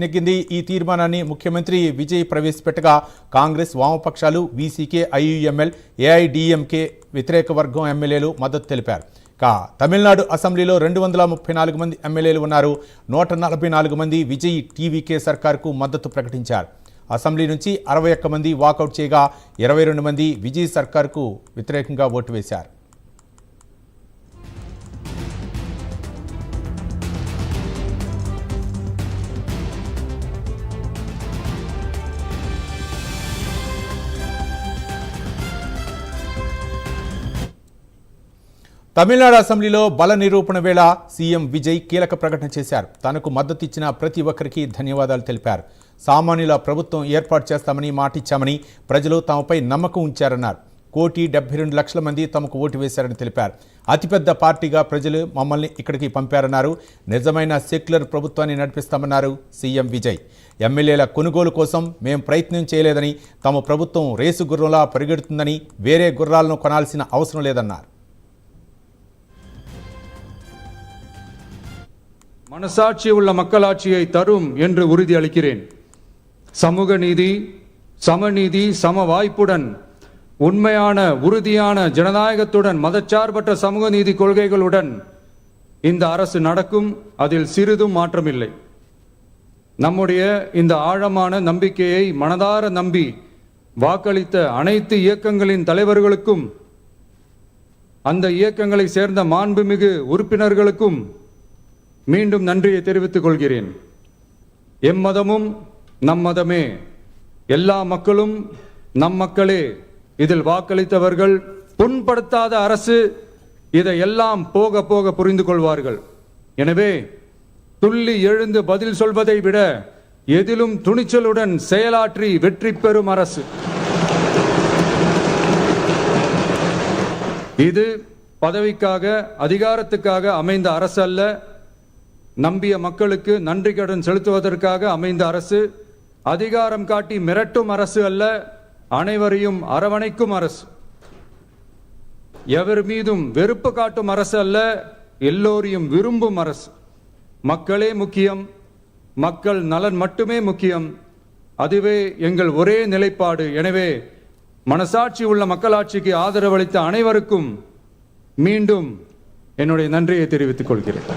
నెగ్గింది. ఈ తీర్మానాన్ని ముఖ్యమంత్రి విజయ్ ప్రవేశపెట్టగా కాంగ్రెస్, వామపక్షాలు, వీసీకే, ఐయుఎంఎల్, ఏఐడిఎంకే వ్యతిరేక వర్గం ఎమ్మెల్యేలు మద్దతు తెలిపారు. తమిళనాడు అసెంబ్లీలో 234 మంది ఎమ్మెల్యేలు ఉన్నారు. 144 మంది విజయ్ టీవీకే సర్కార్కు మద్దతు ప్రకటించారు. అసెంబ్లీ నుంచి 61 మంది వాకౌట్ చేయగా 22 మంది విజయ్ సర్కార్కు వ్యతిరేకంగా ఓటు వేశారు. తమిళనాడు అసెంబ్లీలో బల నిరూపణ వేళ సీఎం విజయ్ కీలక ప్రకటన చేశారు. తనకు మద్దతు ఇచ్చిన ప్రతి ఒక్కరికి ధన్యవాదాలు తెలిపారు. సామాన్యుల ప్రభుత్వం ఏర్పాటు చేస్తామని మాటిచ్చామని, ప్రజలు తమపై నమ్మకం ఉంచారన్నారు. 1,72,00,000 మంది తమకు ఓటు వేశారని తెలిపారు. అతిపెద్ద పార్టీగా ప్రజలు మమ్మల్ని ఇక్కడికి పంపారన్నారు. నిజమైన సెక్యులర్ ప్రభుత్వాన్ని నడిపిస్తామన్నారు సీఎం విజయ్. ఎమ్మెల్యేల కొనుగోలు కోసం మేం ప్రయత్నం చేయలేదని, తమ ప్రభుత్వం రేసు గుర్రంలా పరిగెడుతుందని, వేరే గుర్రాలను కొనాల్సిన అవసరం లేదన్నారు. மனசாட்சி உள்ள மக்களாட்சியை தரும் என்று உறுதி அளிக்கிறேன். சமூக நீதி, சமநீதி, சம வாய்ப்புடன், உண்மையான உறுதியான ஜனநாயகத்துடன், மதச்சார்பற்ற சமூக நீதி கொள்கைகளுடன் இந்த அரசு நடக்கும். அதில் சிறிதும் மாற்றமில்லை. நம்முடைய இந்த ஆழமான நம்பிக்கையை மனதார நம்பி வாக்களித்த அனைத்து இயக்கங்களின் தலைவர்களுக்கும், அந்த இயக்கங்களை சேர்ந்த மாண்புமிகு உறுப்பினர்களுக்கும் மீண்டும் நன்றியை தெரிவித்துக் கொள்கிறேன். எம்மதமும் நம் மதமே, எல்லா மக்களும் நம் மக்களே. இதில் வாக்களித்தவர்கள் புண்படுத்தாத அரசு, இதை எல்லாம் போக போக புரிந்து கொள்வார்கள். எனவே துள்ளி எழுந்து பதில் சொல்வதை விட எதிலும் துணிச்சலுடன் செயலாற்றி வெற்றி பெறும் அரசு இது. பதவிக்காக, அதிகாரத்துக்காக அமைந்த அரசு அல்ல. நம்பிய மக்களுக்கு நன்றி கடன் செலுத்துவதற்காக அமைந்த அரசு. அதிகாரம் காட்டி மிரட்டும் அரசு அல்ல, அனைவரையும் அரவணைக்கும் அரசு. எவர் மீதும் வெறுப்பு காட்டும் அரசு அல்ல, எல்லோரையும் விரும்பும் அரசு. மக்களே முக்கியம், மக்கள் நலன் மட்டுமே முக்கியம். அதுவே எங்கள் ஒரே நிலைப்பாடு. எனவே மனசாட்சி உள்ள மக்களாட்சிக்கு ஆதரவளித்த அனைவருக்கும் மீண்டும் என்னுடைய நன்றியை தெரிவித்துக் கொள்கிறேன்.